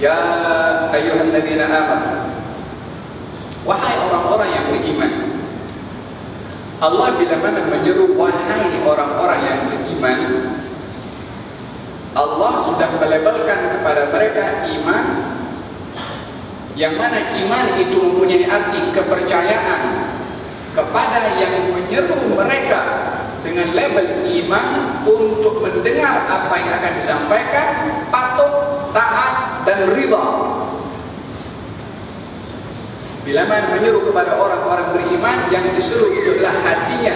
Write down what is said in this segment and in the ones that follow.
Ya ayyuhalladzina amanu, wahai orang-orang yang beriman. Allah bila mana menyeru wahai orang-orang yang beriman, Allah sudah melabelkan kepada mereka iman, yang mana iman itu mempunyai arti kepercayaan kepada yang menyeru mereka dengan label iman untuk mendengar apa yang akan disampaikan, patuh, taat, dan ridha. Bila mana menyeru kepada orang-orang beriman, yang diseru itu adalah hatinya,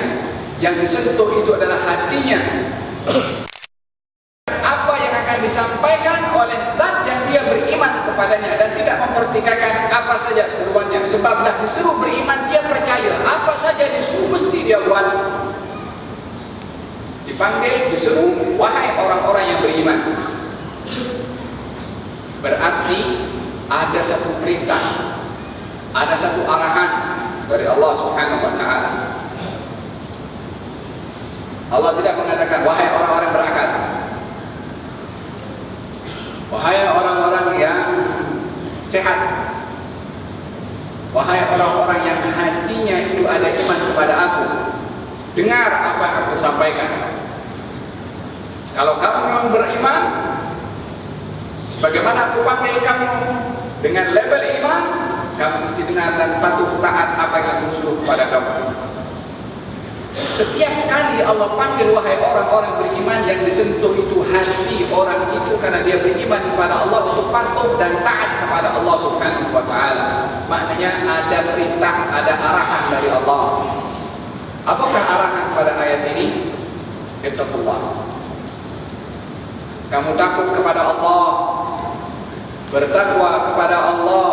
yang disentuh itu adalah hatinya. Apa yang akan disampaikan oleh zat yang dia beriman kepadanya, dan tidak mempertikaikan apa saja seruannya. Sebab dah diseru beriman, dia percaya apa saja disuruh mesti dia buat. Dipanggil, diseru, wahai orang-orang yang beriman. Berarti ada satu perintah, ada satu arahan dari Allah Subhanahu wa ta'ala. Allah tidak mengatakan wahai orang-orang berakal, wahai orang-orang yang sehat, wahai orang-orang yang hatinya itu ada iman kepada aku, dengar apa yang aku sampaikan. Kalau kamu memang beriman, sebagaimana aku panggil kamu dengan label iman, kamu mesti dengar dan patuh taat apa yang aku suruh kepada kamu. Setiap kali Allah panggil wahai orang-orang beriman, yang disentuh itu hati orang itu karena dia beriman kepada Allah, untuk patuh dan taat kepada Allah Subhanahu wa ta'ala. Maknanya ada perintah, ada arahan dari Allah. Apakah arahan pada ayat ini? Ittaqullah. Kamu takut kepada Allah, bertakwa kepada Allah.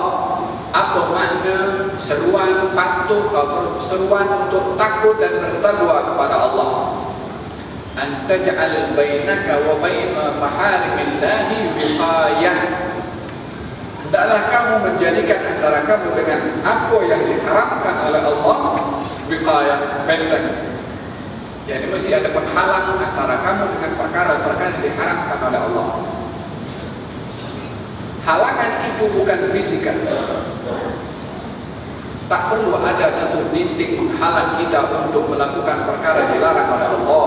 Apa makna seruan patuh atau seruan untuk takut dan bertakwa kepada Allah? An taj'al bainaka wa baina maharimillahi wiqayah. Hendaklah kamu menjadikan antara kamu dengan apa yang diharamkan oleh Allah wiqayah, benteng. Jadi mesti ada penghalang antara kamu dengan perkara-perkara yang diharamkan oleh Allah. Halangan itu bukan fisikal. Tak perlu ada satu dinding menghalang kita untuk melakukan perkara dilarang oleh Allah.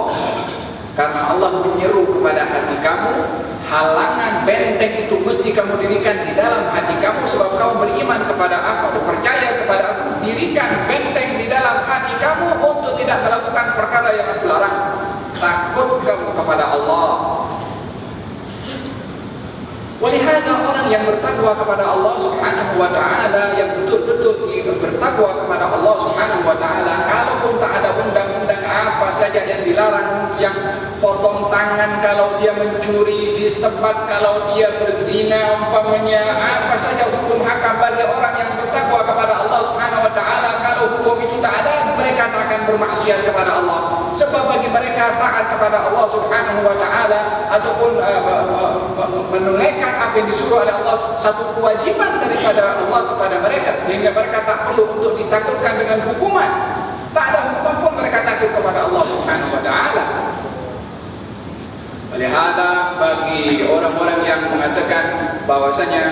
Karena Allah menyeru kepada hati kamu, halangan benteng itu mesti kamu dirikan di dalam hati kamu. Sebab kamu beriman kepada aku, percaya kepada aku, dirikan benteng di dalam hati kamu untuk tidak melakukan perkara yang aku larang. Takut kamu kepada Allah. Walihada orang yang bertakwa kepada Allah Subhanahu wa ta'ala, yang betul-betul bertakwa kepada Allah Subhanahu wa ta'ala, kalaupun tak ada undang-undang apa saja yang dilarang, yang potong tangan kalau dia mencuri, disebat kalau dia berzina, umpamanya apa saja hukum hakam bagi orang yang bertakwa kepada Allah Subhanahu wa ta'ala. Kalau hukum itu tak ada, mereka tak akan bermaksiat kepada Allah. Sebab bagi mereka taat kepada Allah Subhanahu wa ta'ala ataupun menunaikan apa yang disuruh oleh Allah satu kewajiban daripada Allah kepada mereka, sehingga mereka tak perlu untuk ditakutkan dengan hukuman. Tak ada hukuman pun mereka takut kepada Allah Subhanahu wa ta'ala. Olehada bagi orang-orang yang mengatakan bahwasanya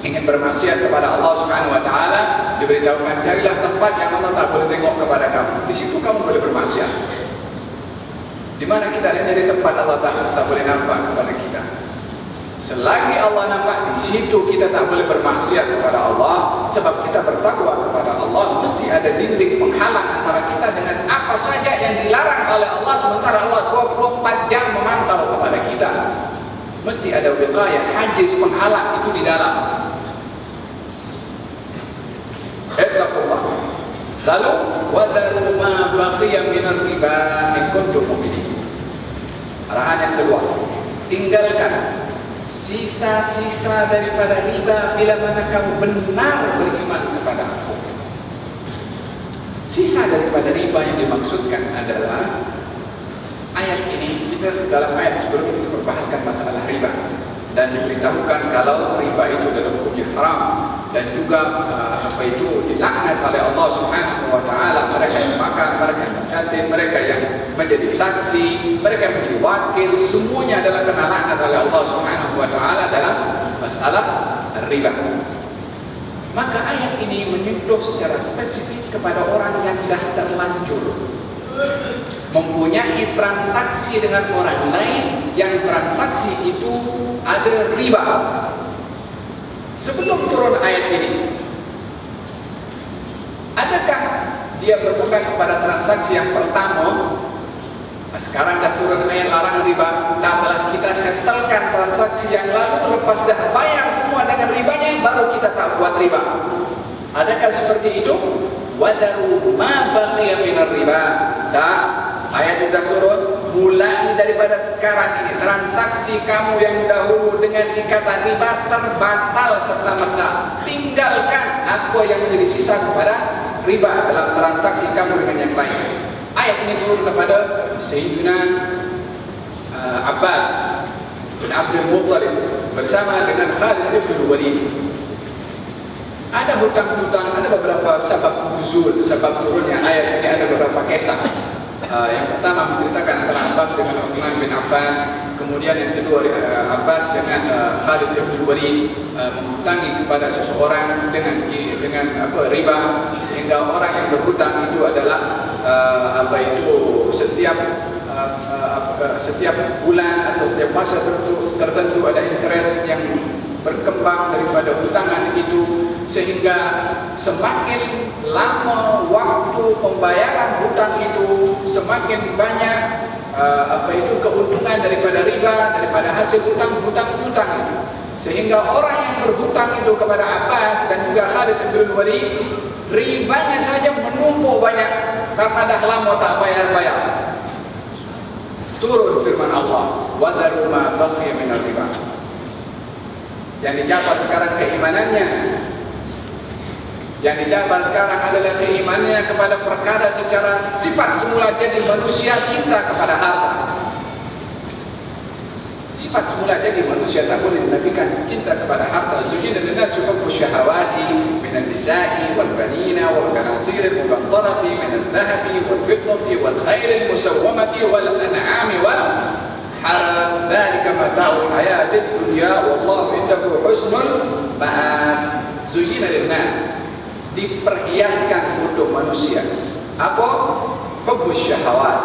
ingin bermaksiat kepada Allah Subhanahu wa ta'ala, diberitahukan carilah tempat yang Allah tak boleh tengok kepada kamu. Di situ kamu boleh bermaksiat. Di mana kita lihat dari tempat Allah tak boleh nampak kepada kita. Selagi Allah nampak, di situ kita tak boleh bermaksiat kepada Allah. Sebab kita bertakwa kepada Allah, mesti ada dinding penghalang antara kita dengan apa saja yang dilarang oleh Allah. Sementara Allah 24 jam memantau kepada kita. Mesti ada wiqayah, hajiz, penghalang itu di dalam. Ittaqullah. Lalu wadaru ma baqiya minar riba in kuntum mu'minin. Arahan yang kedua, tinggalkan sisa-sisa daripada riba bila mana kamu benar beriman kepada aku. Sisa daripada riba yang dimaksudkan adalah ayat ini. Kita dalam ayat sebelum kita berbahaskan masalah riba dan diberitahukan kalau riba itu adalah hukumnya haram. dan juga dilaknat oleh Allah Subhanahu wa taala. Mereka yang makan, mereka yang mencantik, mereka yang menjadi saksi, mereka yang menjadi wakil, semuanya adalah kena laknat oleh Allah Subhanahu wa taala dalam masalah riba. Maka ayat ini menyentuh secara spesifik kepada orang yang sudah terlanjur mempunyai transaksi dengan orang lain yang transaksi itu ada riba. Sebelum turun ayat ini, adakah dia berpegang kepada transaksi yang pertama? Sekarang dah turun ayat larang riba, taklah kita setelkan transaksi yang lalu, lepas dah bayar semua dengan ribanya, baru kita tak buat riba. Adakah seperti itu? Wadaru ma baqiya minar riba. Tak, ayat sudah turun, mulai daripada sekarang ini transaksi kamu yang dahulu dengan ikatan riba terbatal serta-merta. Tinggalkan apa yang menjadi sisa kepada riba dalam transaksi kamu dengan yang lain. Ayat ini turun kepada Sayyidina Abbas bin Abdul Muttalib bersama dengan Khalid bin Walid. Ada hutang-hutang, ada beberapa sebab nuzul, sebab turunnya ayat ini, ada beberapa kisah. Yang pertama menceritakan antara Abbas dengan Uthman bin Affan, kemudian yang kedua Abbas dengan Khalid bin Walid menghutangi kepada seseorang dengan riba, sehingga orang yang berhutang itu adalah setiap bulan atau setiap masa tertentu ada interest yang berkembang daripada hutangan itu, sehingga semakin lama waktu pembayaran hutang itu, semakin banyak keuntungan daripada riba, daripada hasil hutang itu. Sehingga orang yang berhutang itu kepada Abbas dan juga Khalid bin Walid, ribanya saja menumpuk banyak karena dah lama tak bayar-bayar. Turun firman Allah, wadaru ma baqiya minar riba. Yang dicatat sekarang keimanannya, yang dicatat sekarang adalah keimanannya kepada perkara secara sifat semula jadi manusia cinta kepada harta. Sifat semula jadi manusia tak boleh dinafikan cinta kepada harta. Zujina linnas hubbu syahawati minan nisa'i wal banina wal qanatir al muqantarati min adh-dhahabi wal fiddati wal khayl al musawwamati wal an'ami wal haram. Dzalika mata'ul hayatid dunya wallahu indahu husnul ma'ab. Zujina linnas, diperhiaskan untuk manusia apa? Hubbu syahawat,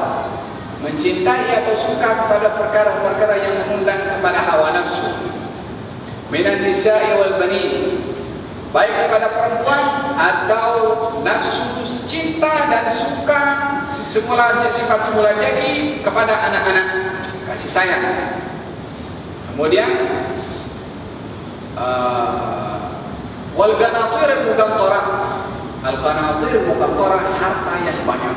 mencintai atau suka kepada perkara-perkara yang mengundang kepada hawa nafsu. Minan nisa'i wal banin, baik kepada perempuan atau nafsu cinta dan suka sifat semula jadi kepada anak-anak, kasih sayang. Kemudian wal qanatir muqantarah, al qanatir muqantarah, harta yang banyak.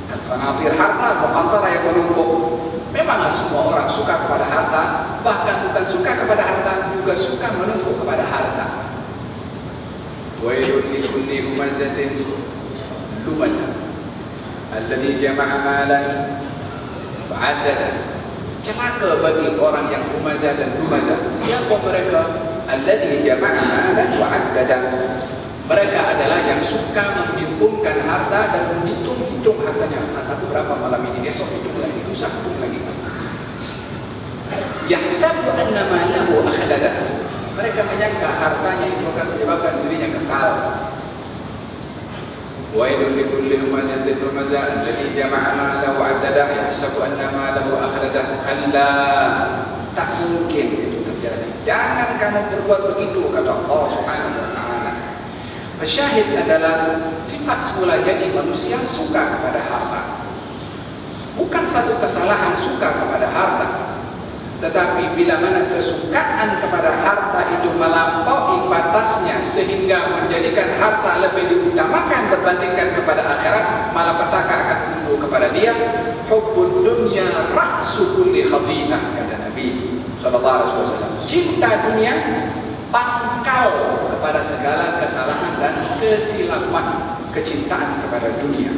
Al-qanatir harta, muqantarah yang menumpuk. Memanglah semua orang suka kepada harta, bahkan bukan suka kepada harta, juga suka menumpuk kepada harta. Wailun likulli humazatin lumazah alladhi jama'a malan fa'addada. Celaka bagi orang yang humazah dan lumazah. Siapa mereka? Alladhi jama'a malan fa'addada. Mereka adalah yang suka menghimpunkan harta dan menghitung-hitung hartanya. Hartaku berapa malam ini, esok hitung lagi, lusa hitung lagi. Yahsabu anna malahu akhlada. Mereka menyangka hartanya itu akan menyebabkan dirinya kekal. Wailun likulli humazatin lumazah alladhi jama'a malahu fa'addada yahsabu anna malahu akhlada. Kalla, tak mungkin itu terjadi. Jangan kamu berbuat begitu, kata Allah Subhanahu wa ta'ala. Syahid adalah sifat semula jadi manusia suka kepada harta. Bukan satu kesalahan suka kepada harta, tetapi bila mana kesukaan kepada harta itu melampaui batasnya sehingga menjadikan harta lebih diutamakan berbandingkan kepada akhirat, malapetaka akan tumbuh kepada dia. Hubbud dunya ra'su kulli khati'ah, kata Nabi sallallahu alaihi wasallam. Cinta dunia pangkal kepada segala kesalahan dan kesilapan. Kecintaan kepada dunia.